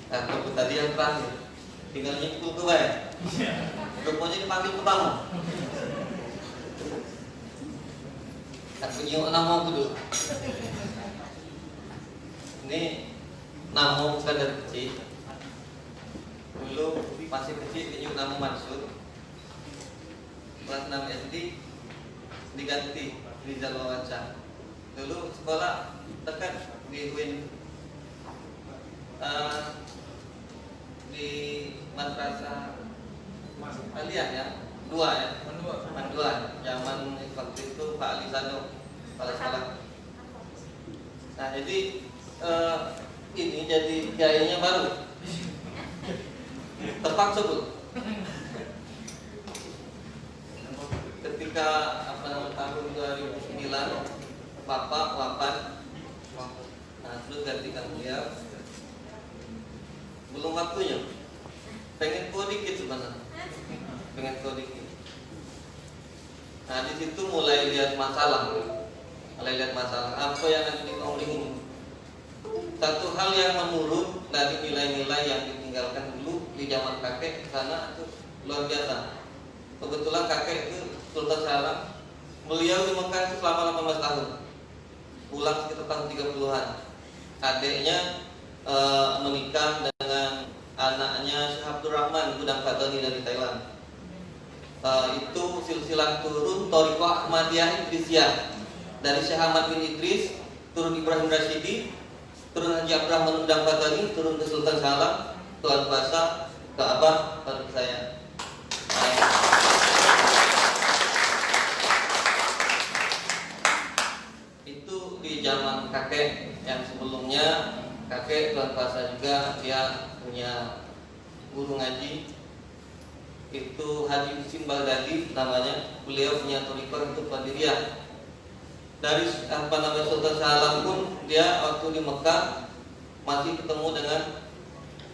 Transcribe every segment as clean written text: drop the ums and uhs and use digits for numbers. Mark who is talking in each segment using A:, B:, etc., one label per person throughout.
A: Nah, itu tadi yang terakhir. Tinggal nyikul ke wae. Rupanya dipanggil ke tamu. Aku nyiuk nama dulu. Ini nama bukan dari kecil. Dulu masih kecil nyiuk nama Mansur. Kelas 6 SD diganti Rizal Wawanca. Dulu sekolah dekat di UIN, di madrasah Aliyah ya, Mandua. Zaman waktu itu Pak Alisano kepala sekolah. Nah jadi ini jadi kiainya baru, terpaksa Bu. Ketika tahun 2009 Bapak wafat, nah terus gantikan beliau. Belum waktunya. Pengen kau dikit sebenarnya. Pengen kau dikit. Nah di situ mulai lihat masalah. Apa yang ada di kampung ini. Satu hal yang menurun dari nilai-nilai yang ditinggalkan dulu di zaman kakek sana itu luar biasa. Kebetulan kakek itu Sultan Salam. Beliau di Mekah itu selama 18 tahun. Pulang sekitar tahun 30-an. Adiknya menikah dengan anaknya Syekh Abdul Rahman Gudang Fatani dari Thailand. Itu silsilah turun Thariqah Ahmadiyah Idrisiyah. Dari Syekh Ahmad bin Idris turun Ibrahim Rasyidi, turun Haji Abdurrahman Gudang Fatani, turun ke Sultan Salam, Tuan Kuasa, ke Abah, ke saya. Itu di zaman kakek yang sebelumnya. Kakek Tuan Kuasa juga dia punya guru ngaji, itu Haji Husin Baghdadi namanya. Beliau punya thariqah untuk Qadiriyah. Dari Sultan Salam pun dia waktu di Mekah masih ketemu dengan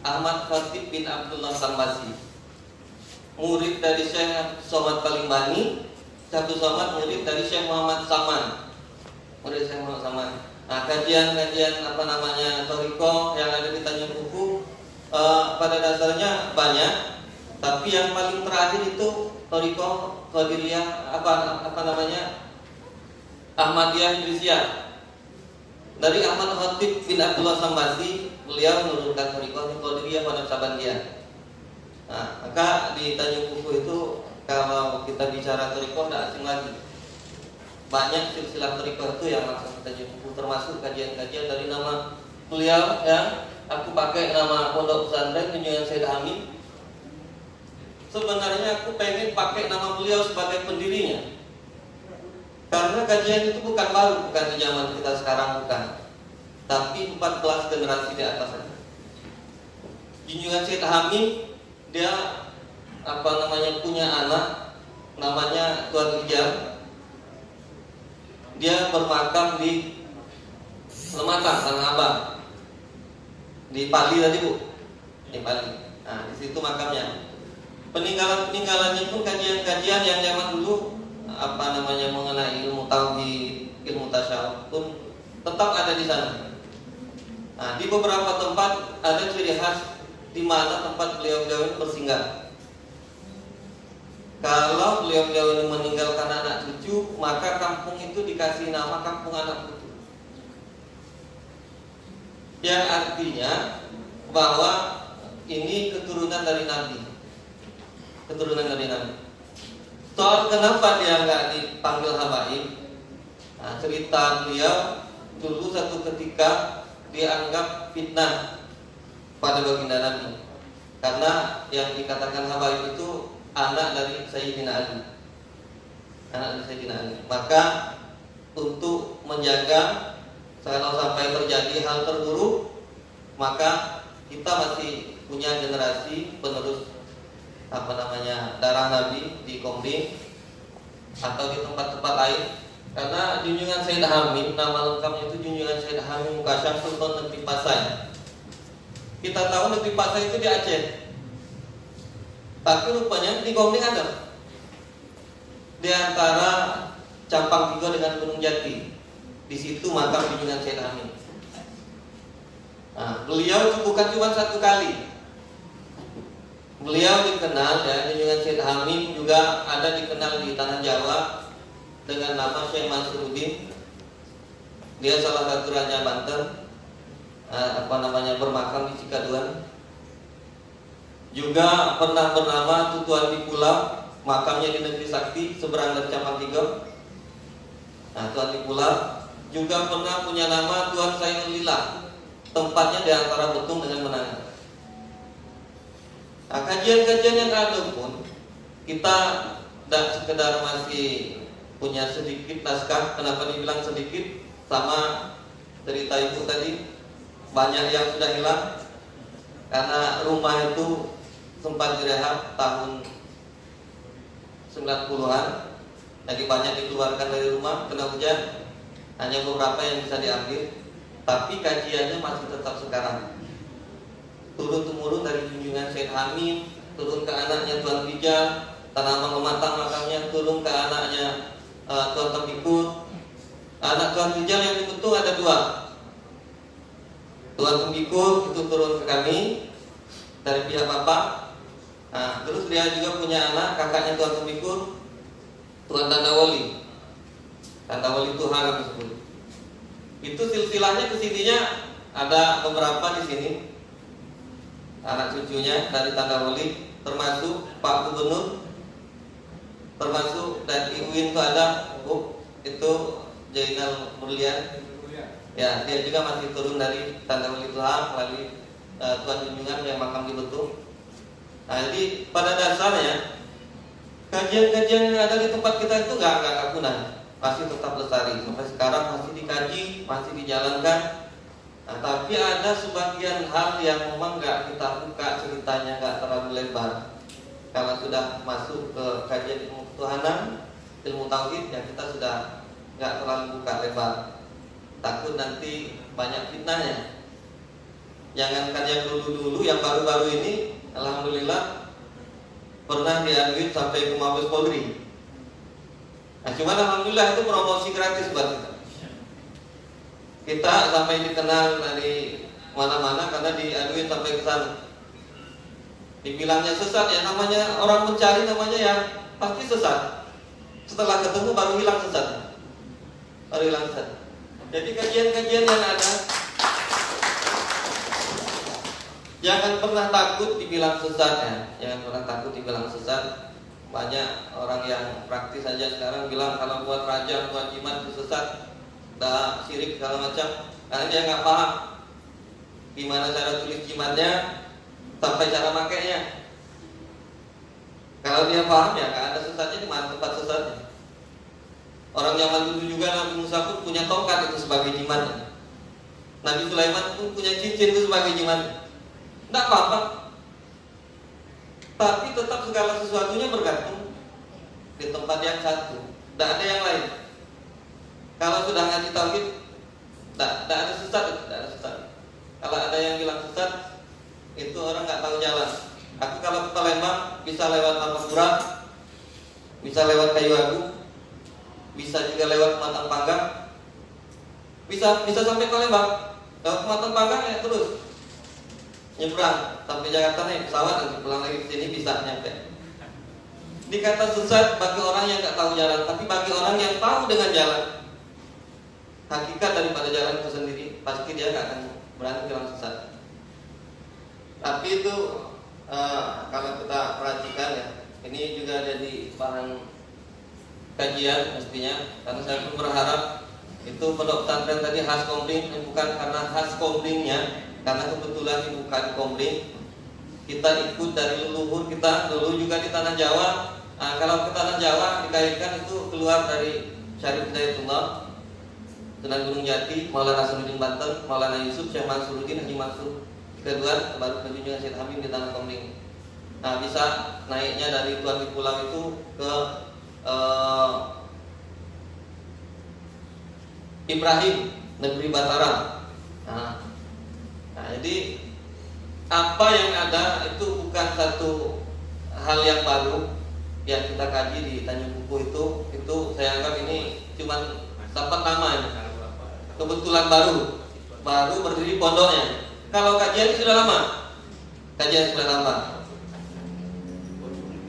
A: Ahmad Khatib bin Abdullah Sambasi, murid dari Syekh Somad Palimbani. Satu Somad murid dari Syekh Muhammad Saman, murid Syekh Muhammad Saman. Nah, kajian-kajian thariqah yang ada di Tanjung Buku pada dasarnya banyak, tapi yang paling terakhir itu thariqah Qadiriyah Ahmadiyah Idrisiyah. Dari Ahmad Khatib bin Abdullah Sambasi, beliau menurunkan thariqah Qadiriyah pada Sabandiyah. Nah, maka di Tanjung Buku itu kalau kita bicara thariqah tidak asing lagi. Banyak silsilah thariqah itu yang langsung kita jumpa, termasuk kajian-kajian dari nama beliau yang aku pakai nama Pondok Pesantren Junjungan Said Hamid. Sebenarnya aku pengen pakai nama beliau sebagai pendirinya, karena kajian itu bukan baru, bukan di zaman kita sekarang, bukan, tapi 14 generasi di atas saja. Junjungan Said Hamid dia punya anak namanya Tuan Ijal. Dia bermakam di Lematang, Tanah Abang, di Pali tadi Bu, di Pali. Nah di situ makamnya. Peninggalannya pun kajian-kajian yang zaman dulu mengenai ilmu tauhid, ilmu tasawuf pun tetap ada di sana. Nah di beberapa tempat ada ciri khas di mana tempat beliau-beliau ini bersinggah. Kalau beliau-beliau ini meninggalkan anak cucu, maka kampung itu dikasih nama Kampung Anak Cucu. Yang artinya bahwa ini keturunan dari Nabi. Soal kenapa dia nggak dipanggil habaib? Nah, cerita beliau dulu satu ketika dianggap fitnah pada baginda Nabi, karena yang dikatakan habaib itu anak dari Sayyidina Ali. Maka untuk menjaga kalau sampai terjadi hal terburuk, maka kita masih punya generasi penerus darah Nabi di Komling atau di tempat-tempat lain. Karena Junjungan Said Hamid, nama lengkapnya itu Junjungan Said Hamid Mukasyaf Sultan Negeri Pasai. Kita tahu Negeri Pasai itu di Aceh, tapi rupanya di Komling ada, di antara Campang Tigo dengan Gunung Jati. Di situ makam Junjungan Said Hamid. Nah, beliau bukan cuma satu kali. Beliau dikenal ya, Junjungan Syed Hamim juga ada dikenal di tanah Jawa dengan nama Syekh Mansuruddin. Dia salah satu raja Banten, bermakam di Cikaduan. Juga pernah bernama Tutuan di Pulau, makamnya di Negeri Sakti seberang dari Campang Tiga. Nah, Tuan di Pulau juga pernah punya nama Tuan Sainul Lillah, tempatnya di antara Betung dengan Menangan. Nah, kajian-kajian yang ada pun kita tidak sekedar masih punya sedikit naskah. Kenapa dibilang sedikit? Sama cerita ibu tadi, banyak yang sudah hilang karena rumah itu sempat direhab tahun 90-an. Jadi banyak dikeluarkan dari rumah kena hujan, hanya beberapa yang bisa diambil. Tapi kajiannya masih tetap sekarang, turun-temurun dari Junjungan Syed Hamim, turun ke anaknya Tuan Rijal, Tanaman Mematang makamnya, turun ke anaknya Tuan Tembikut. Anak Tuan Rijal yang di Betung ada 2. Tuan Tembikut itu turun ke kami dari pihak bapak. Nah, terus dia juga punya anak, kakaknya Tuan Tembikut, Tuan Tandawoli. Tandawoli Tuhan disebut. Itu silsilahnya kesininya ada beberapa di sini. Anak cucunya dari Tandawoli, termasuk Pak Gubernur, termasuk dari UIN itu ada itu Jainal Murlian. Ya, dia juga masih turun dari Tandawoli Tuhan melalui Tuan Junjungan yang makam di Betung. Nah, jadi pada dasarnya kajian-kajian yang ada di tempat kita itu nggak punah, masih tetap lestari sampai sekarang, masih dikaji, masih dijalankan. Nah, tapi ada sebagian hal yang memang nggak kita buka ceritanya, nggak terlalu lebar. Kalau sudah masuk ke kajian ilmu ketuhanan, ilmu tauhid, ya kita sudah nggak terlalu buka lebar. Takut nanti banyak fitnahnya. Jangankan yang dulu-dulu, yang baru-baru ini, alhamdulillah pernah diaduin sampai ke Mabes Polri. Nah, cuman alhamdulillah itu promosi gratis buat kita. Kita sampai dikenal dari mana-mana karena diaduin sampai ke sana. Dibilangnya sesat, ya namanya orang mencari, namanya ya pasti sesat. Setelah ketemu baru hilang sesat. Baru hilang sesat. Jadi kajian-kajian yang ada, jangan pernah takut dibilang sesat ya. Jangan pernah takut dibilang sesat. Banyak orang yang praktis saja sekarang bilang kalau buat raja, buat jimat itu sesat, dah syirik segala macam. Karena dia nggak paham gimana cara tulis jimatnya sampai cara makainya. Kalau dia paham ya nggak ada sesatnya, di mana tempat sesatnya. Orang zaman dulu juga Nabi Musa pun punya tongkat itu sebagai jimatnya. Nabi Sulaiman pun punya cincin itu sebagai jimatnya. Tidak apa-apa. Tapi tetap segala sesuatunya bergantung di tempat yang satu. Tidak ada yang lain. Kalau sudah ngaji tauhid, tidak ada sesat, tidak ada sesat. Kalau ada yang bilang sesat, itu orang nggak tahu jalan. Aku kalau ke Palembang bisa lewat Martapura, bisa lewat Kayu Agung, bisa juga lewat Matang Panggang, bisa sampai Palembang. Lewat Matang Panggang ya terus nyebrang sampai Jakarta naik pesawat, nanti pulang lagi ke sini bisa nyampe. Dikata sesat bagi orang yang nggak tahu jalan, tapi bagi orang yang tahu dengan jalan, hakikat daripada jalan itu sendiri, pasti dia nggak akan berani bilang sesat. Tapi itu kalau kita perhatikan ya, ini juga jadi bahan kajian mestinya, karena saya pun berharap itu pondok pesantren tadi khas Komering, bukan karena khas Komeringnya, karena kebetulan ini bukan Komering. Kita ikut dari leluhur kita dulu juga di tanah Jawa. Nah, kalau ke tanah Jawa dikaitkan itu keluar dari Syarif Hidayatullah, Sunan Gunung Jati, Maulana Hasanuddin Banten, Maulana Yusuf, Syekh Mansuruddin, Haji Mansur. Kedua baru ke Junjungan Syed Hamim di tanah Komering. Nah, bisa naiknya dari Tuan di Pulau itu ke Ibrahim, negeri Batara. Nah, jadi apa yang ada itu bukan satu hal yang baru yang kita kaji di Tanjung Buku itu saya anggap ini cuma dapat nama, kebetulan baru berdiri pondoknya. Kalau kajian sudah lama, kajian sudah lama.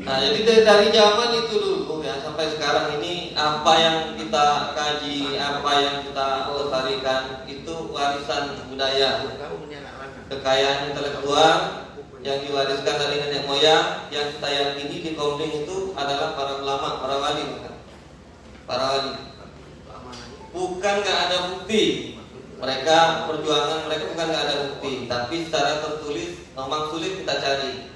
A: Nah, jadi dari zaman itu dulu ya sampai sekarang ini apa yang kita kaji, apa yang kita lestarikan itu warisan budaya, kekayaan intelektual yang diwariskan dari nenek moyang, yang kita yakini di Komering itu adalah para ulama, para wali, bukan? Para wali. Bukan nggak ada bukti. Mereka perjuangan mereka bukan nggak ada bukti, tapi secara tertulis memang sulit kita cari.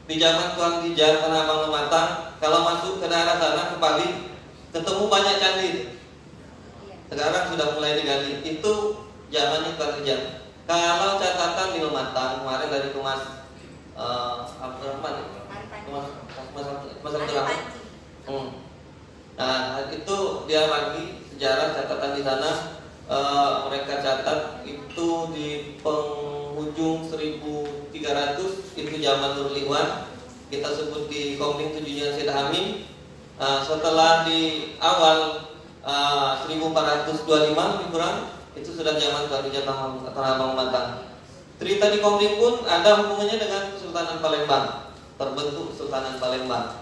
A: Di zaman Tuan Rijal Tanah Lumatang, kalau masuk ke daerah sana ke Bali, ketemu banyak candi. Sekarang sudah mulai digali. Itu zamannya Tuan Rijal. Kalau catatan di Lumatang kemarin dari Mas Abdurrahman, Mas Abdurrahman. Nah, itu dia bagi sejarah catatan di sana. Mereka catat itu di penghujung 1300 itu zaman Nurliwan, kita sebut di Komering tujuannya Syed Hamim. Setelah di awal 1425 lebih kurang itu sudah zaman Tuan Rijal Tanah Abang Lumatang. Cerita di Komering pun ada hubungannya dengan Kesultanan Palembang, terbentuk Kesultanan Palembang.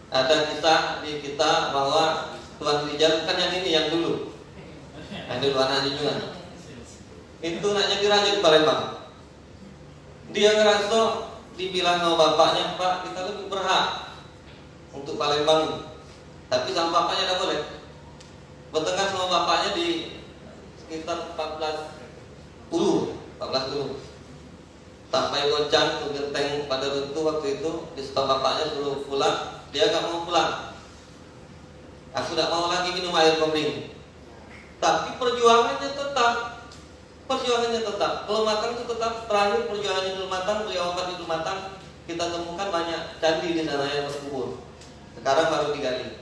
A: Ada kisah di kita bahwa Tuan Rijal bukan yang ini, yang dulu. Yang dulu anak junjungan. Itu nak jadi raja di Palembang. Dia ngerasa dibilang sama bapaknya, Pak, kita lebih berhak untuk Palembang. Tapi sama bapaknya tidak boleh. Bertengkar sama bapaknya di sekitar 14 sampai goncang tuh genteng pada runtuh waktu itu. Di stop bapaknya suruh pulang, dia gak mau pulang. Aku tidak mau lagi minum air Komering. Tapi perjuangannya tetap. Lumatang itu tetap terakhir perjuangannya di Lumatang. Beliau wafat di Lumatang. Kita temukan banyak candi di sana yang terkubur. Sekarang baru digali.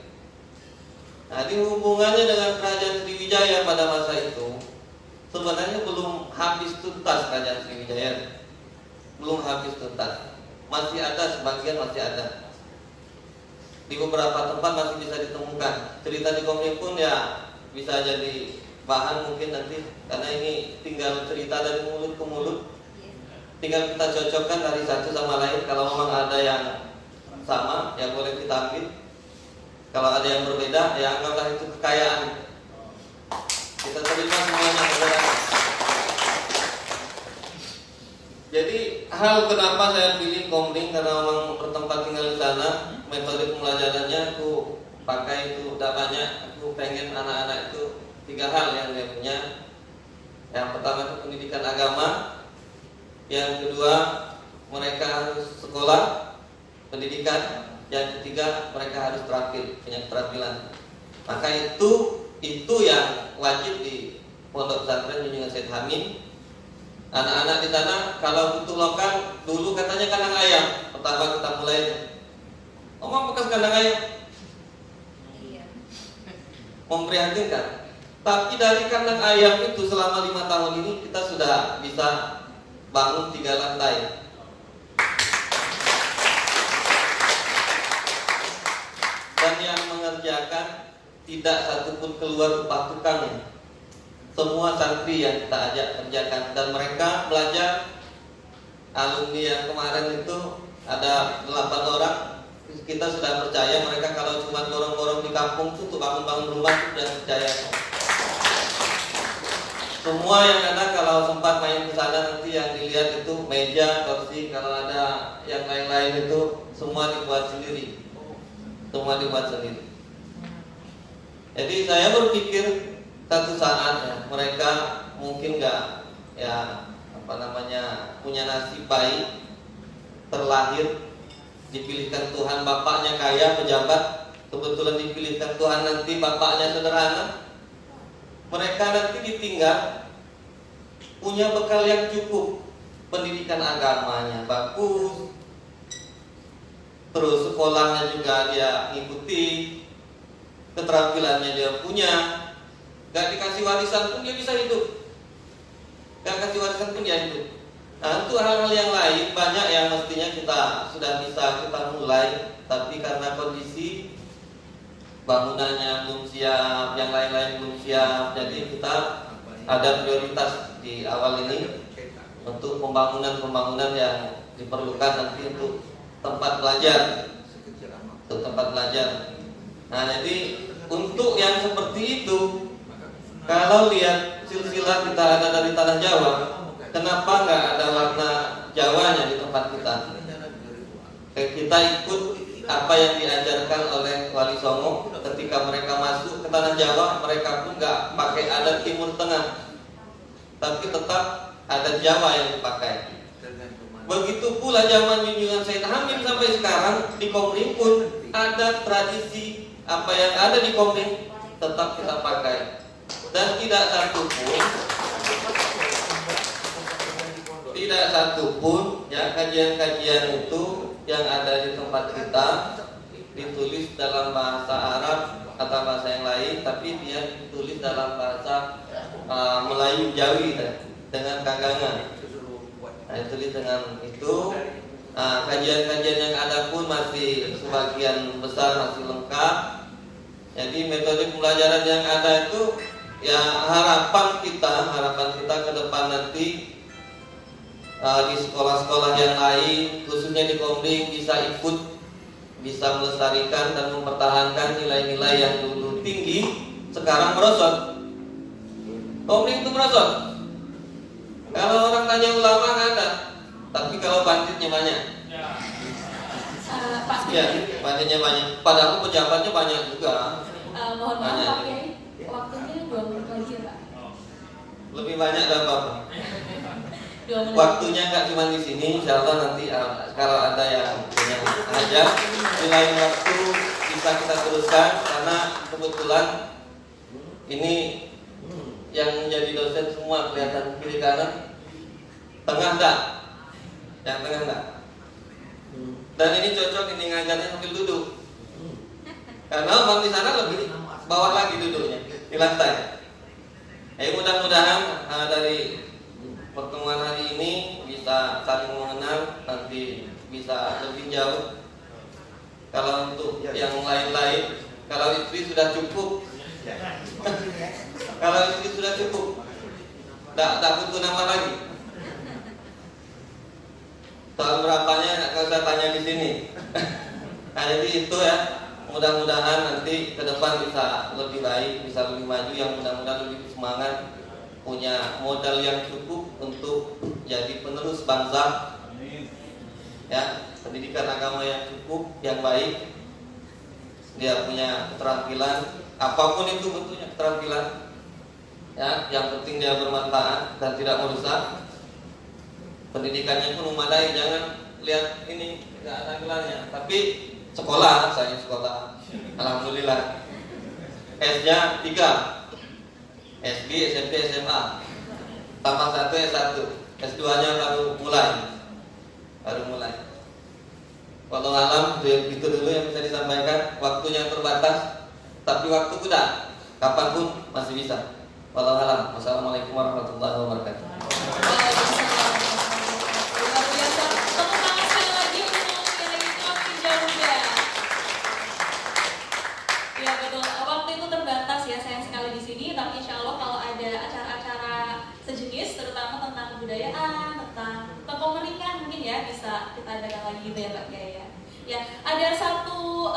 A: Nah, di hubungannya dengan kerajaan Sriwijaya pada masa itu sebenarnya belum habis tuntas kerajaan Sriwijaya. Belum habis tuntas. Masih ada, sebagian masih ada. Di beberapa tempat masih bisa ditemukan. Cerita di Komering pun ya bisa jadi bahan mungkin nanti, karena ini tinggal cerita dari mulut ke mulut. Tinggal kita cocokkan dari satu sama lain. Kalau memang ada yang sama, ya boleh kita ambil. Kalau ada yang berbeda, ya anggaplah itu kekayaan. Kita terima semuanya. Jadi hal kenapa saya pilih Komering karena memang bertempat tinggal di sana. Metode pembelajarannya aku pakai itu udah banyak. Aku pengen anak-anak itu 3 hal yang dia punya. Yang pertama itu pendidikan agama. Yang kedua, mereka harus sekolah pendidikan. Yang ketiga, mereka harus terampil, punya keterampilan. Maka itu yang wajib di Pondok Pesantren Junjungan Syed Hamim. Anak-anak di sana kalau butuh lokal, dulu katanya kandang ayam. Pertama kita mulai, Omong bekas kandang ayam. Memprihatinkan. Tapi dari kandang ayam itu selama 5 tahun ini kita sudah bisa bangun 3 lantai. Dan yang mengerjakan tidak satupun keluar upah tukangnya. Semua santri yang kita ajak kerjakan. Dan mereka belajar. Alumni yang kemarin itu ada 8 orang. Kita sudah percaya mereka kalau cuma dorong-dorong di kampung itu untuk bangun-bangun rumah sudah percaya. Semua yang ada kalau sempat main ke sana nanti yang dilihat itu meja, kursi, kalau ada yang lain-lain itu semua dibuat sendiri. Semua dibuat sendiri. Jadi saya berpikir satu saat ya, mereka mungkin nggak punya nasib baik, terlahir dipilihkan Tuhan bapaknya kaya pejabat, kebetulan dipilihkan Tuhan nanti bapaknya sederhana. Mereka nanti ditinggal punya bekal yang cukup, pendidikan agamanya bagus, terus sekolahnya juga dia ngikuti, keterampilannya dia punya, gak dikasih warisan pun dia bisa hidup, gak kasih warisan pun dia hidup. Nah, untuk hal-hal yang lain banyak yang mestinya kita sudah bisa kita mulai, tapi karena kondisi bangunannya belum siap, yang lain-lain belum siap, jadi kita ada prioritas di awal ini untuk pembangunan yang diperlukan nanti untuk tempat belajar, Nah, jadi untuk yang seperti itu, kalau lihat silsilah kita ada dari tanah Jawa, kenapa nggak ada warna Jawanya di tempat kita? Kita ikut apa yang diajarkan oleh Wali Songo ketika mereka masuk ke tanah Jawa, mereka pun nggak pakai adat Timur Tengah, tapi tetap adat Jawa yang dipakai. Begitu pula zaman junjungan Said Hamim sampai sekarang di Komering pun ada tradisi apa yang ada di Komering tetap kita pakai, dan tidak satupun ya kajian-kajian itu yang ada di tempat kita ditulis dalam bahasa Arab atau bahasa yang lain, tapi dia ditulis dalam bahasa Melayu Jawi dengan kagangan. Nah, ditulis dengan itu. Kajian-kajian yang ada pun masih sebagian besar masih lengkap. Jadi metode pembelajaran yang ada itu ya harapan kita ke depan nanti di sekolah-sekolah yang lain, khususnya di Komering, bisa melestarikan dan mempertahankan nilai-nilai yang dulu tinggi sekarang merosot. Komering itu merosot. Kalau orang tanya ulama nggak ada, tapi kalau banditnya banyak. Ya, banditnya banyak. Padahal pejabatnya banyak juga.
B: Mohon maaf Pak Kiai, waktunya 2 menit lagi Pak.
A: Lebih banyak dan apa?
B: 2 menit.
A: Waktunya nggak cuma di sini, insya Allah nanti kalau ada yang punya hajat di lain waktu bisa kita teruskan, karena kebetulan ini yang menjadi dosen semua kelihatan kiri kanan, tengah enggak, yang tengah enggak. Dan ini cocok ini ngajarnya sambil duduk, karena orang di sana lebih bawah lagi duduknya di lantai. Mudah-mudahan dari pertemuan hari ini bisa saling mengenal, nanti bisa lebih jauh. Kalau untuk yang lain-lain, kalau istri sudah cukup. Kalau istri sudah cukup, tak butuh nambah lagi. Soal berapanya nggak usah tanya di sini. Nah, jadi itu ya. Mudah-mudahan nanti ke depan bisa lebih baik, bisa lebih maju, yang mudah-mudahan lebih semangat, punya modal yang cukup untuk jadi penerus bangsa. Ya, pendidikan agama yang cukup, yang baik. Dia punya keterampilan, apapun itu bentuknya keterampilan, ya, yang penting dia bermanfaat dan tidak merusak. Pendidikannya pun memadai, jangan lihat ini nggak ada gelarnya, tapi sekolah, saya sekolah, alhamdulillah. S-nya 3, SD, SMP, SMA, tambah 1 S1, S2-nya baru mulai. Walau alam, itu dulu yang bisa disampaikan. Waktunya terbatas, tapi waktu udah, kapanpun masih bisa. Walau alam. Wassalamualaikum warahmatullahi wabarakatuh.
B: Luar biasa. Tepuk tangan sekali lagi untuk yang Hijau Muda. Ya betul. Waktu itu terbatas ya, sayang sekali di sini. Tapi insya Allah kalau ada acara-acara sejenis, terutama tentang kebudayaan, tentang kekomerikan mungkin ya bisa kita adakan lagi gitu ya Pak Kiai ya. Ya, ada satu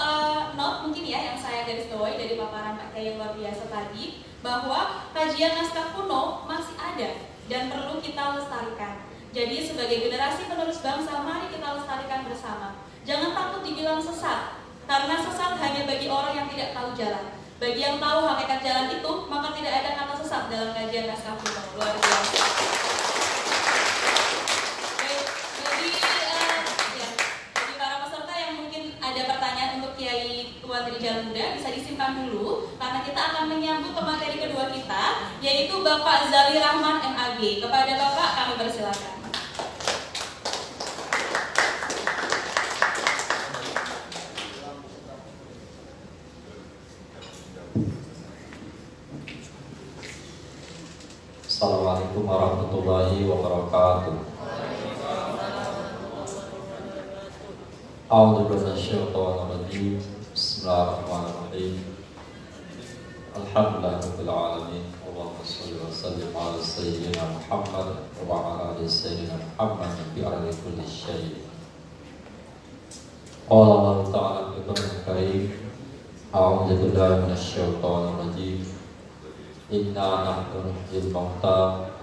B: note mungkin ya yang saya garis bawahi dari paparan Pak Kiai yang luar biasa tadi, bahwa kajian naskah kuno masih ada dan perlu kita lestarikan. Jadi sebagai generasi penerus bangsa, mari kita lestarikan bersama. Jangan takut dibilang sesat, karena sesat hanya bagi orang yang tidak tahu jalan. Bagi yang tahu hakikat jalan itu, maka tidak ada kata sesat dalam kajian naskah kuno. Luar biasa. Ada pertanyaan untuk Kiai Tuan Tri Jalan Muda, bisa disimpan dulu karena kita akan menyambut ke materi kedua kita, yaitu Bapak Zali Rahman MAG. Kepada Bapak kami persilakan.
C: Assalamualaikum warahmatullahi wabarakatuh. A'udzu billahi minasyaitonir rajim. Bismillahirrahmanirrahim. Alhamdulillahirabbil alamin. Allahumma shalli wa sallim ala sayyidina Muhammad wa ala ali sayyidina Muhammad bi ardi kulli syai'. Qala Allah ta'ala fi Qur'anil Karim, a'udzu billahi minasyaitonir rajim. Inna nahnu nuhyil mauta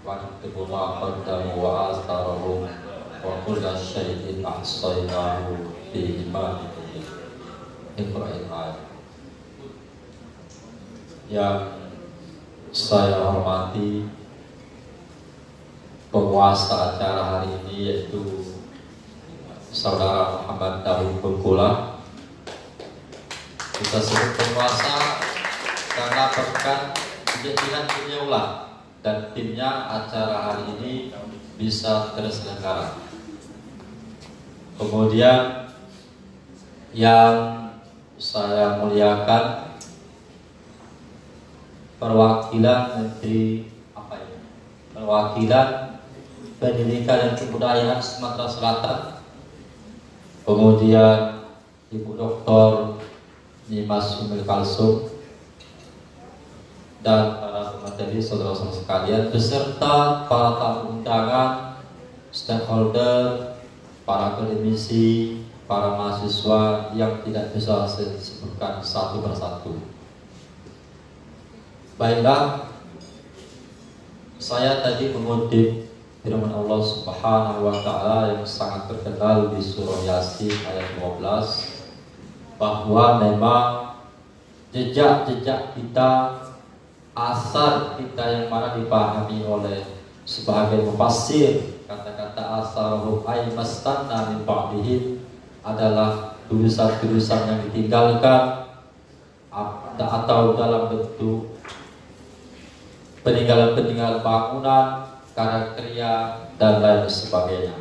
C: wa naktubu ma qaddamu wa atharahum wa kulla syai'in ahsaynahu fi imamin mubin. Iqra'il ayat. Yang saya hormati penguasa acara hari ini, yaitu Saudara Muhammad Daud Bengkula. Kita sebut penguasa karena berkat keyakinan beliaulah dan timnya acara hari ini bisa terselenggara. Kemudian yang saya muliakan perwakilan Menteri Perwakilan Pendidikan dan Kebudayaan Sumatera Selatan, kemudian Ibu Dr. Nimas Umil Kalsum, dan para pemateri, saudara-saudara sekalian, beserta para tamu undangan, stakeholder, para akademisi, para mahasiswa yang tidak bisa saya sebutkan satu persatu. Baiklah, saya tadi mengutip firman Allah Subhanahu wa Ta'ala yang sangat terkenal di surah Yasin ayat 12, bahwa memang jejak-jejak kita, asar kita yang mana dipahami oleh sebagian mufassir, kata-kata asarhum ay mastanna min ba'dihim adalah tulisan-tulisan yang ditinggalkan atau dalam bentuk peninggalan-peninggalan bangunan, karya, dan lain sebagainya.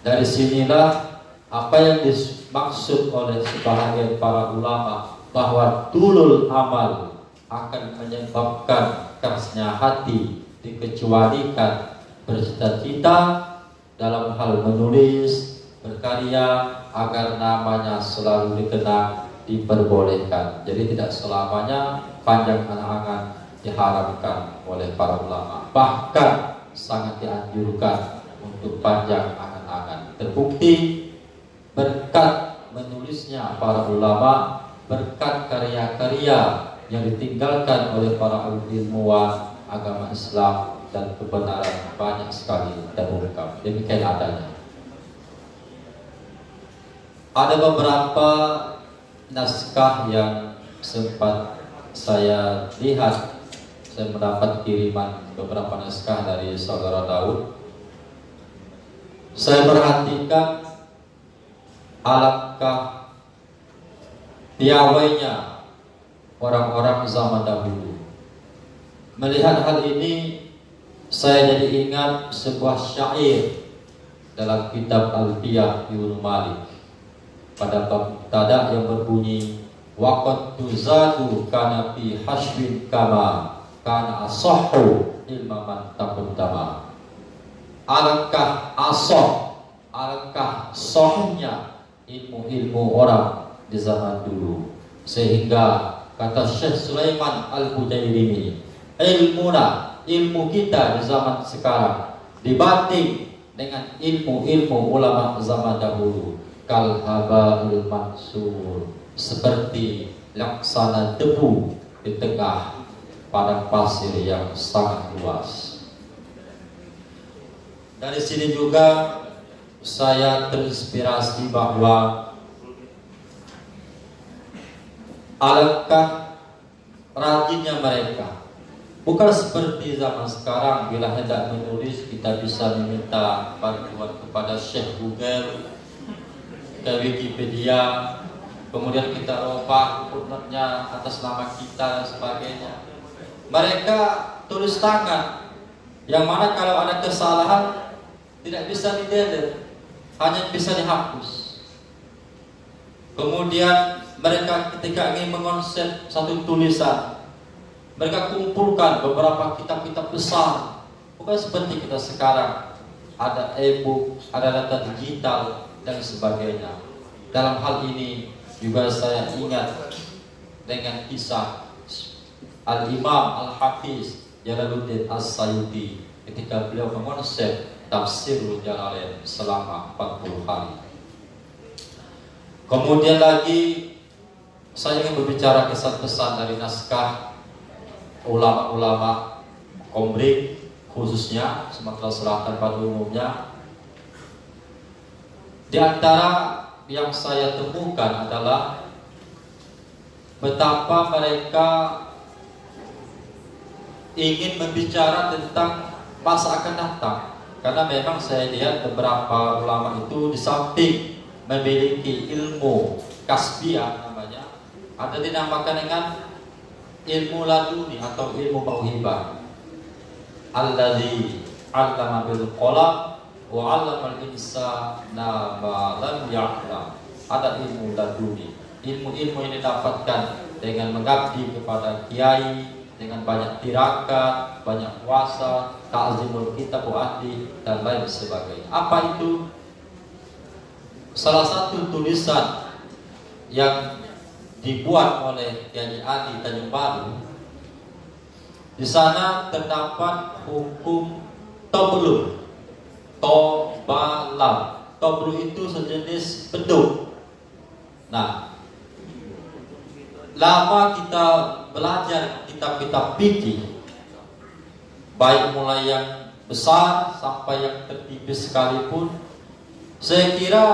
C: Dari sinilah apa yang dimaksud oleh sebahagian para ulama bahwa tulul amal akan menyebabkan kerasnya hati, dikecualikan bercita-cita dalam hal menulis, berkarya, agar namanya selalu dikenang, diperbolehkan. Jadi tidak selamanya panjang angan-angan diharapkan oleh para ulama, bahkan sangat dianjurkan untuk panjang angan-angan. Terbukti berkat menulisnya para ulama, berkat karya-karya yang ditinggalkan oleh para ilmuwan agama Islam, dan kebenaran banyak sekali terungkap. Demikian adanya. Ada beberapa naskah yang sempat saya lihat. Saya mendapat kiriman beberapa naskah dari saudara Daud. Saya perhatikan alangkah piawainya orang-orang zaman dahulu. Melihat hal ini, saya jadi ingat sebuah syair dalam kitab Alfiyah Ibnu Malik pada bab tada yang berbunyi, waqad tuzadu kana fi hashbin kama kana asahhu ilma man taqaddama. Alangkah asoh, alangkah sohnya ilmu-ilmu orang di zaman dulu, sehingga kata Syekh Sulaiman Al-Hujairimi, ilmu kita di zaman sekarang dibanding dengan ilmu-ilmu ulama zaman dahulu, kal haba'il mansur, seperti laksana debu di tengah padang pasir yang sangat luas. Dari sini juga saya terinspirasi bahwa alangkah rajinnya mereka. Bukan seperti zaman sekarang, bila hendak menulis kita bisa meminta bantuan kepada Syekh Google, ke Wikipedia, kemudian kita ubah footnote-nya atas nama kita dan sebagainya. Mereka tulis tangan, yang mana kalau ada kesalahan tidak bisa di-delete, hanya bisa dihapus. Kemudian mereka ketika ingin mengonsep satu tulisan, mereka kumpulkan beberapa kitab-kitab besar. Bukan seperti kita sekarang, ada e-book, ada data digital, dan sebagainya. Dalam hal ini juga saya ingat dengan kisah Al-Imam Al-Hafiz Jalaluddin As-Sayuti ketika beliau mengonsep Tafsirul Jalalain selama 40 hari. Kemudian lagi saya ingin berbicara kesan-pesan dari naskah ulama-ulama Komering, khususnya Sumatera Selatan pada umumnya. Di antara yang saya temukan adalah betapa mereka ingin berbicara tentang masa akan datang. Karena memang saya lihat beberapa ulama itu di samping memiliki ilmu kasbiyah namanya, ada dinamakan dengan ilmu laduni atau ilmu mauhibah. Alladzi 'allama bil qalam wa 'allama al-insana ma lam ya'lam. Ada ilmu laduni. Ilmu-ilmu yang didapatkan dengan mengabdi kepada kiai, dengan banyak tirakat, banyak puasa, ta'zimul kitab wa ahli dan lain sebagainya. Apa itu? Salah satu tulisan yang dibuat oleh Kiai Ali Tanjung Baru, di sana terdapat hukum toblum, tobalam. Toblum itu sejenis beduk. Nah, lama kita belajar kitab-kitab fikih, baik mulai yang besar sampai yang tertipis sekalipun, saya kira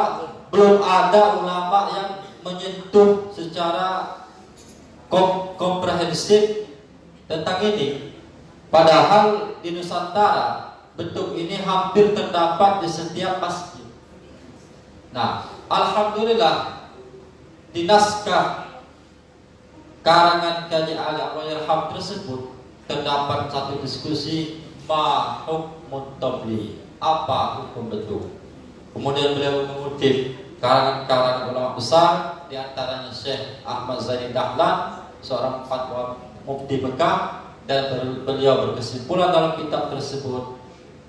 C: belum ada ulama yang menyentuh secara komprehensif tentang ini. Padahal di Nusantara bentuk ini hampir terdapat di setiap masjid. Nah, alhamdulillah di naskah karangan Kiai Ali Allahyarham tersebut terdapat satu diskusi ma hukmun tabli, apa hukum beduk. Kemudian beliau mengutip karangan-karangan ulama besar, di antaranya Syekh Ahmad Zaini Dahlan, seorang fatwa mufti Mekah, dan beliau berkesimpulan dalam kitab tersebut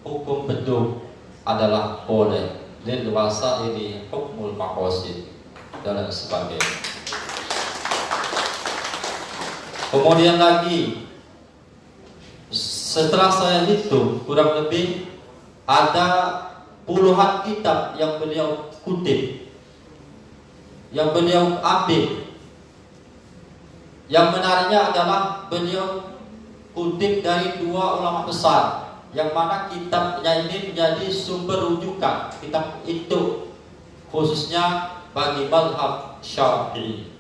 C: hukum beduk adalah boleh, lil wasaili hukmul maqasid dan sebagainya. Kemudian lagi setelah saya hitung kurang lebih ada puluhan kitab yang beliau kutip, yang beliau ambil. Yang menariknya adalah beliau kutip dari dua ulama besar, yang mana kitabnya ini menjadi sumber rujukan kitab itu, khususnya bagi mazhab Syafi'i.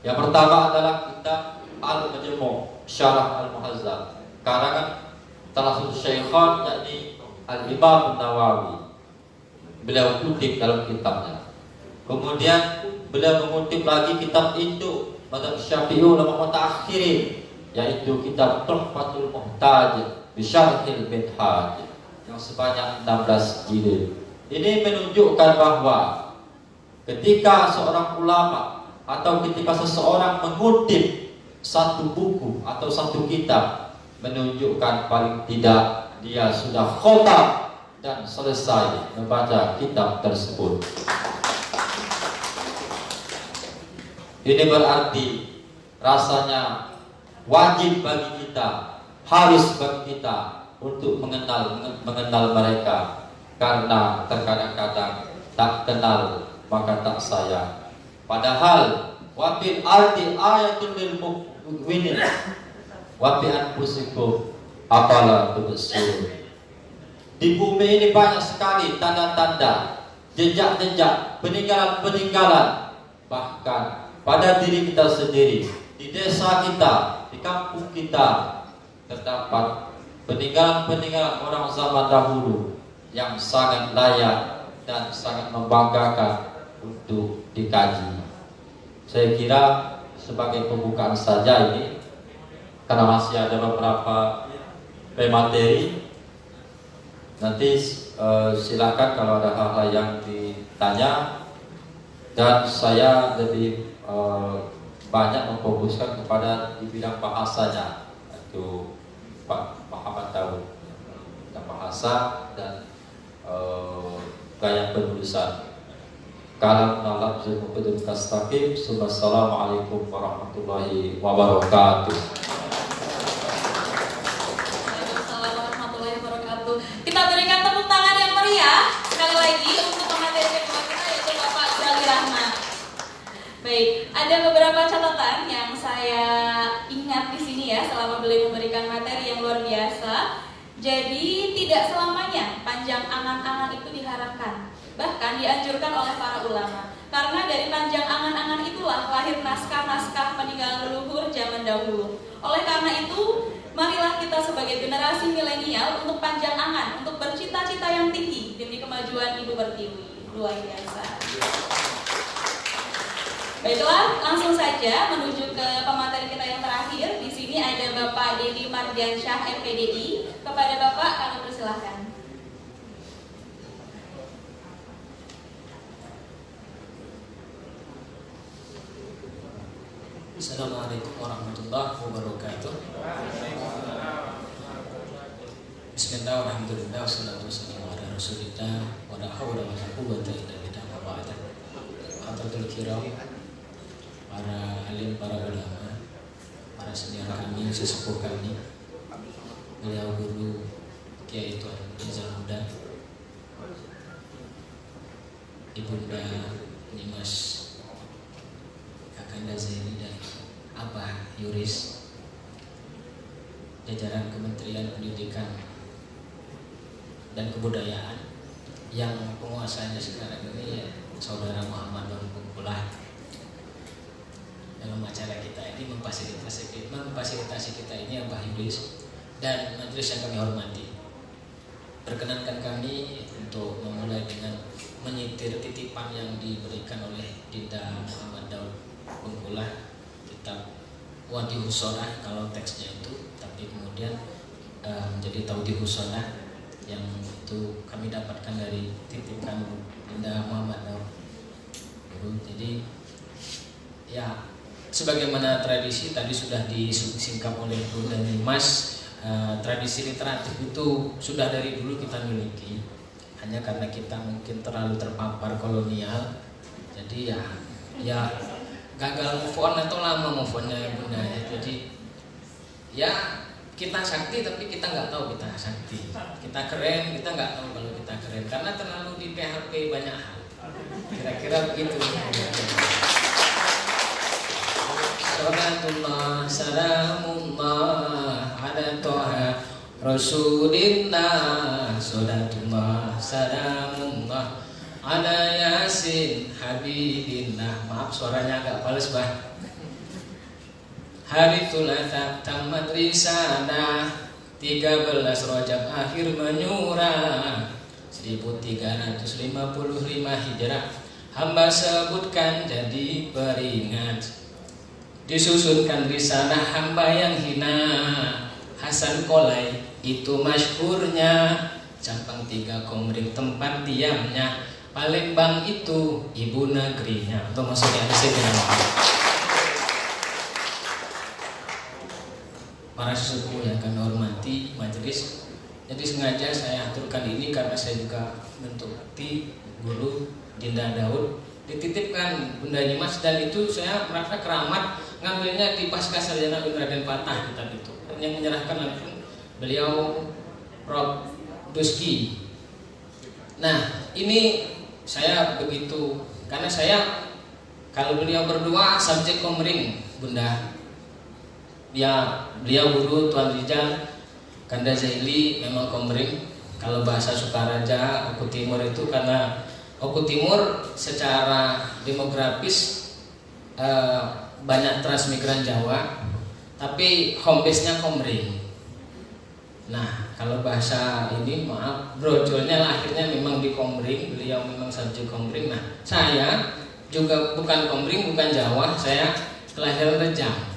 C: Yang pertama adalah kitab Al-Majmu' Syarah Al-Muhazzab, karangan salah satu syekhan yakni Al-Imam Nawawi. Beliau kutip dalam kitabnya. Kemudian beliau mengutip lagi kitab itu mazhab Syafi'i ulama mutaakhirin, yaitu kitab Tuhfatul Muhtaj bi Syarhil Minhaj yang sebanyak 16 jilid. Ini menunjukkan bahwa ketika seorang ulama atau ketika seseorang mengutip satu buku atau satu kitab, menunjukkan paling tidak dia sudah khatam dan selesai membaca kitab tersebut. Ini berarti rasanya wajib bagi kita, harus bagi kita untuk mengenal mereka, karena terkadang-kadang tak kenal maka tak sayang. Padahal wabil ardi ayatul lil mu'minin wa bi anfusikum afala tubsirun. Di bumi ini banyak sekali tanda-tanda, jejak-jejak, peninggalan-peninggalan, bahkan pada diri kita sendiri, di desa kita, di kampung kita terdapat peninggalan-peninggalan orang zaman dahulu yang sangat layak dan sangat membanggakan untuk dikaji. Saya kira sebagai pembukaan saja ini, karena masih ada beberapa materi, nanti silakan kalau ada hal-hal yang ditanya, dan saya lebih banyak memfokuskan kepada di bidang bahasanya, yaitu Pak Muhammad Daud, tentang bahasa dan gaya penulisan. Kalam nalab zul mubadil kastaqim. Assalamualaikum warahmatullahi wabarakatuh.
B: Ada beberapa catatan yang saya ingat di sini ya selama beliau memberikan materi yang luar biasa. Jadi tidak selamanya panjang angan-angan itu diharapkan, bahkan dianjurkan oleh para ulama. Karena dari panjang angan-angan itulah lahir naskah-naskah peninggalan leluhur zaman dahulu. Oleh karena itu, marilah kita sebagai generasi milenial untuk panjang angan, untuk bercita-cita yang tinggi demi kemajuan Ibu Pertiwi. Luar biasa. Baiklah, langsung saja menuju ke pemateri kita yang terakhir. Di sini ada Bapak Dedi Mardiansyah, MPDI. Kepada Bapak kami persilahkan.
D: Assalamualaikum warahmatullahi wabarakatuh. Bismillah, alhamdulillah, wassalatu wassalamu ala rasulillah, wa la hawla wa la quwwata illa billah, wa ba'd. Hadratul kiram, para alim, para ulama, para senior kami, sesepuh kami, beliau guru Kiai Tuan Rizal Huda, Ibunda Nimas Kakanda Zaini dan Abah Yuris, jajaran Kementerian Pendidikan dan Kebudayaan yang penguasanya sekarang ini ya, Saudara Muhammad Bangkulah. Dalam acara kita ini memfasilitasi kita ini Abah Yuris dan majelis yang kami hormati. Perkenankan kami untuk memulai dengan menyitir titipan yang diberikan oleh Dinda Muhammad Daud Bengkulah, kitab Wadihus Shorah kalau teksnya itu, tapi kemudian menjadi Taudihus Shorah yang itu kami dapatkan dari titipan Dinda Muhammad Daud. Jadi ya, sebagaimana tradisi tadi sudah disingkap oleh Bunda Nimas, tradisi literatif itu sudah dari dulu kita miliki. Hanya karena kita mungkin terlalu terpapar kolonial, jadi ya gagal move on atau lama move onnya Bunda ya. Jadi ya kita sakti tapi kita nggak tahu kita sakti. Kita keren, kita nggak tahu kalau kita keren karena terlalu di PHP banyak hal. Kira-kira begitu. Salatullah salamullah ala toha Rasulillah, salatullah salamullah ala Yasin Habibillah. Maaf suaranya agak fals bah. Hari Thulatha tamat risalah, 13 Rajab akhir menyurah, 1355 Hijrah hamba sebutkan jadi peringat. Disusunkan risalah hamba yang hina, Hasan Kolai itu masyhurnya, Campang 3 Komering tempat diamnya, Palembang itu ibu negerinya. Atau maksudnya di sini para sesepuh yang kami hormati majelis. Jadi sengaja saya aturkan ini karena saya juga mentaati guru Dinda Daud, dititipkan Bunda Nimas, dan itu saya merasa keramat ngambilnya di Pasca Sarjana Raden Patah kitab itu, dan yang menyerahkan langsung beliau Prof. Duski. Nah ini saya begitu karena saya kalau beliau berdua subjek komering Bunda, ya beliau guru Tuan Rijal Kanda Zaili memang komering. Kalau bahasa Sukaraja Oku Timur itu karena Oku Timur secara demografis banyak transmigran Jawa, tapi home base-nya komering. Nah kalau bahasa ini maaf, brojolnya lahirnya memang di Komering, beliau memang subjek Komering. Nah saya juga bukan Komering, bukan Jawa, saya kelahiran Rejang.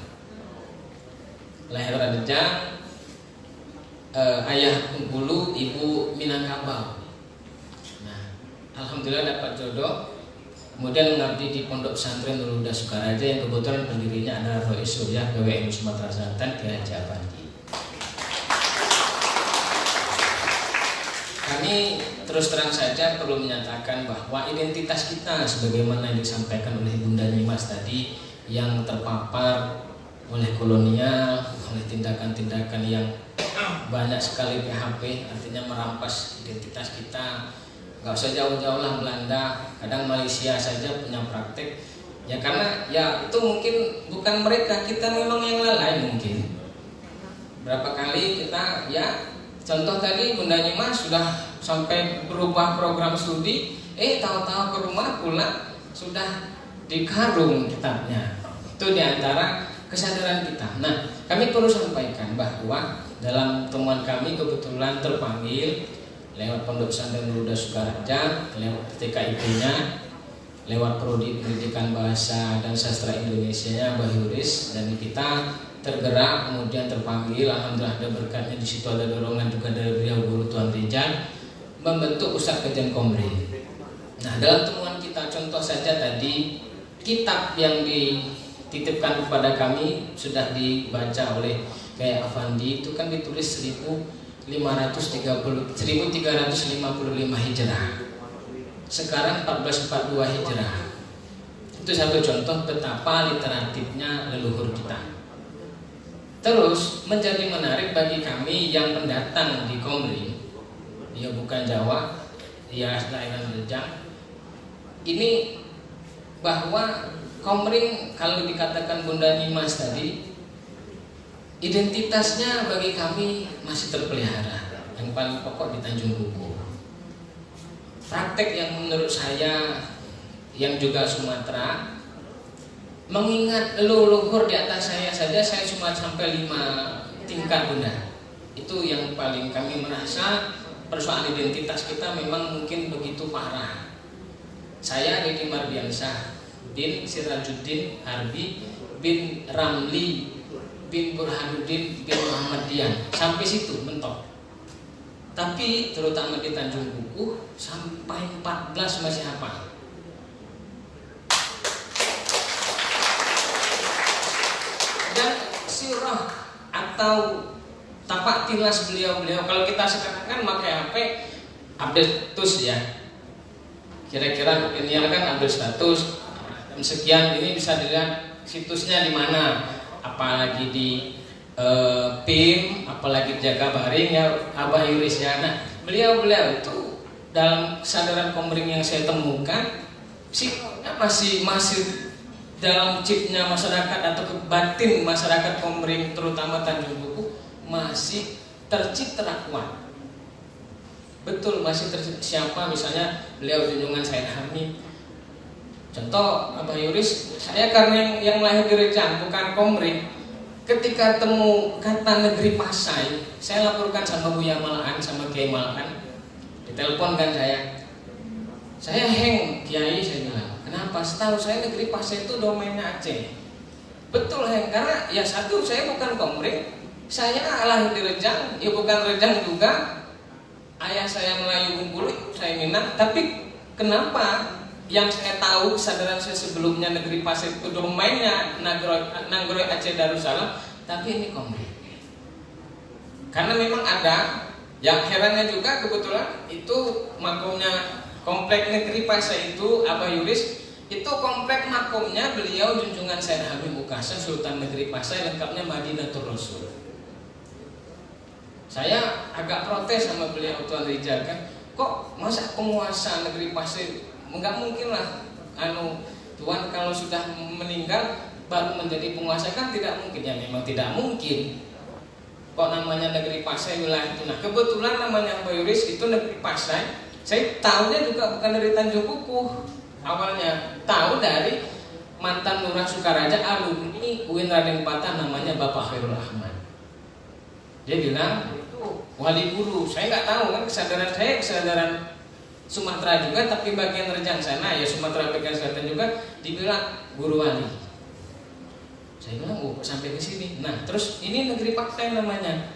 D: Kelahiran Rejang, ayah Bengkulu, ibu Minangkabau. Nah alhamdulillah dapat jodoh, kemudian mengabdi di Pondok Pesantren Nurul Huda Sukaraja yang kebetulan pendirinya adalah Rois Surya PWNU Sumatera Selatan Kiai Haji Afandi. Kami terus terang saja perlu menyatakan bahwa identitas kita sebagaimana yang disampaikan oleh Bunda Nimas tadi, yang terpapar oleh kolonial, oleh tindakan-tindakan yang banyak sekali PHP, artinya merampas identitas kita. Gak usah jauh-jauh lah Belanda, kadang Malaysia saja punya praktek Ya karena ya itu mungkin bukan mereka, kita memang yang lalai mungkin. Berapa kali kita ya contoh tadi Bunda Nyimas sudah sampai berubah program studi, tahu-tahu ke rumah pulang sudah dikarung kitabnya. Itu diantara kesadaran kita. Nah, kami perlu sampaikan bahwa dalam temuan kami kebetulan terpanggil lewat Pondok Pesantren Nurul Huda Sukaraja, lewat TKIP-nya, lewat Prodi Pendidikan Bahasa dan Sastra Indonesia-nya Mbah Yuris, dan kita tergerak kemudian terpanggil. Alhamdulillah ada berkatnya, di situ ada dorongan juga dari beliau Guru Tuan Rijal membentuk Pusat Kajian Komri. Nah, dalam temuan kita contoh saja tadi kitab yang dititipkan kepada kami sudah dibaca oleh Kiai Afandi, itu kan ditulis 1355 Hijrah. Sekarang 1442 Hijrah. Itu satu contoh betapa literatifnya leluhur kita. Terus menjadi menarik bagi kami yang pendatang di Komering, dia bukan Jawa, dia daerah Rejang. Ini bahwa Komering kalau dikatakan Bunda Nyimas tadi, identitasnya bagi kami masih terpelihara. Yang paling pokok di Tanjung Kuku. Praktek yang menurut saya yang juga Sumatera, mengingat leluhur di atas saya saja, saya cuma sampai 5 tingkat Bunda. Itu yang paling kami merasa persoalan identitas kita memang mungkin begitu parah. Saya Deddy Mardiansyah bin Sirajuddin Harbi bin Ramli bin Burhanuddin bin Muhammad Dian, sampai situ mentok. Tapi terutama di Tanjung Kuku sampai 14 masih hafal. Dan sirah atau tapak tilas beliau-beliau, kalau kita sekarang kan pakai HP update status ya, kira-kira ini kan update status jam sekian, ini bisa dilihat situsnya di mana, apalagi di PIM, apalagi jaga baring ya Abah Yuris ya. Nah, beliau-beliau itu dalam kesadaran Komering yang saya temukan masih dalam chipnya masyarakat atau batin masyarakat Komering terutama Tanjung Kuku masih tercipta kuat. Betul, masih siapa misalnya beliau junjungan Said Hamid. Contoh Abah Yuris, saya karena yang lahir di Rejang bukan Komering. Ketika temu kata negeri Pasai, saya laporkan sama Buya Malaan, sama Kiai Malaan. Ditelepon kan saya heng Kiai, saya bilang, kenapa? Setahu saya negeri Pasai itu domainnya Aceh. Betul heng, karena ya satu saya bukan Komering, saya lahir di Rejang, ya bukan Rejang juga. Ayah saya Melayu Bengkulu, saya Minang. Tapi kenapa yang saya tahu kesadaran saya sebelumnya negeri Pasir itu domainnya Nanggroe Aceh Darussalam, tapi ini Komering. Karena memang ada yang herannya juga kebetulan itu makomnya komplek negeri Pasir itu Abah Yuris, itu komplek makomnya beliau junjungan Said Habib Mukasem Sultan Negeri Pasir, lengkapnya Madinatul Rasul. Saya agak protes sama beliau Tuan Rijal kan, kok masa penguasa negeri Pasir? Enggak mungkin lah, Tuan kalau sudah meninggal baru menjadi penguasa kan tidak mungkin. Ya memang tidak mungkin. Kok namanya negeri Pasai wilayah itu. Nah kebetulan namanya Mbak Yuris itu negeri Pasai. Saya tahunya juga bukan dari Tanjung Kuku. Awalnya tahu dari mantan Lurah Sukaraja, alumni UIN Raden Patah, namanya Bapak Khairul Ahmad. Dia bilang itu wali guru. Saya nggak tahu kan, kesadaran saya kesadaran Sumatera juga, tapi bagian Rejang sana ya Sumatera bagian selatan juga dibilang guru wali. Saya bilang sampai ke sini. Nah terus ini negeri Pasai namanya.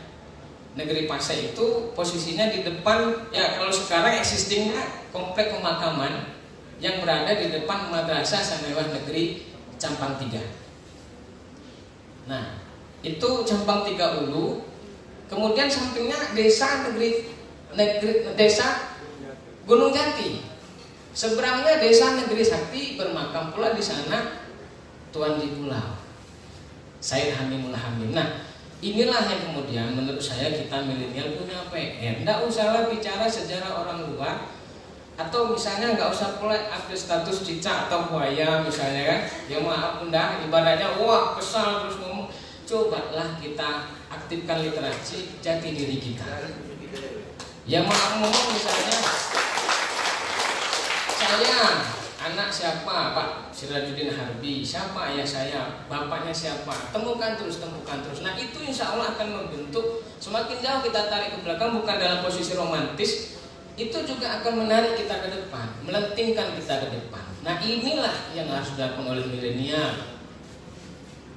D: Negeri Pasai itu posisinya di depan ya, kalau sekarang existingnya komplek pemakaman yang berada di depan Madrasah Sanawiyah Negeri Campang 3. Nah itu Campang 3 Ulu. Kemudian sampingnya desa desa Gunung Jati. Seberangnya desa Negeri Sakti, bermakam pula di sana Tuan di Pulau Said Hamimul Hamim. Nah inilah yang kemudian menurut saya kita milenial punya PR. Tidak usahlah bicara sejarah orang luar. Atau misalnya nggak usah pula update status cicak atau buaya misalnya kan, ya maaf bunda, ibaratnya wah kesal terus ngomong. Cobalah kita aktifkan literasi jati diri kita. Ya maaf ngomong misalnya, saya anak siapa, Pak Sirajuddin Harbi, siapa ayah saya, bapaknya siapa, temukan terus. Nah itu insya Allah akan membentuk, semakin jauh kita tarik ke belakang bukan dalam posisi romantis, itu juga akan menarik kita ke depan, melentingkan kita ke depan. Nah inilah yang harus dilakukan oleh milenial.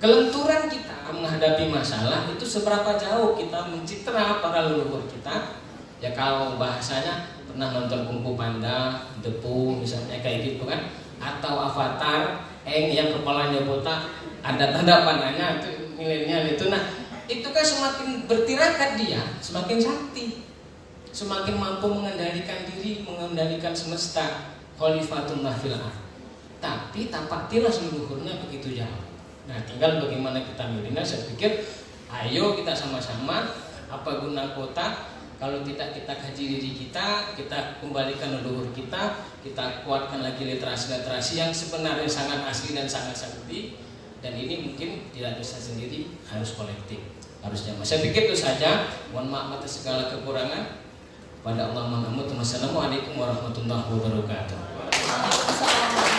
D: Kelenturan kita menghadapi masalah itu seberapa jauh kita mencitra para leluhur kita. Ya kalau bahasanya pernah nonton Kung Fu Panda, Depu misalnya kayak gitu kan, atau Avatar, yang kepalanya botak, ada tanda panahnya, itu milenial itu. Nah itu kan semakin bertirakat dia, semakin sakti, semakin mampu mengendalikan diri, mengendalikan semesta, khalifatullah fil ardh. Tapi tapak tilas leluhurnya begitu jauh. Nah tinggal bagaimana kita milenial. Saya pikir ayo kita sama-sama, apa guna kota kalau tidak kita kaji diri kita kembalikan leluhur kita kuatkan lagi literasi yang sebenarnya sangat asli dan sangat sakti. Dan ini mungkin tidak bisa sendiri, harus kolektif, harus jamaah. Saya pikir itu saja. Mohon maaf atas segala kekurangan. Pada Allah Maha Wassalamualaikum warahmatullahi wabarakatuh.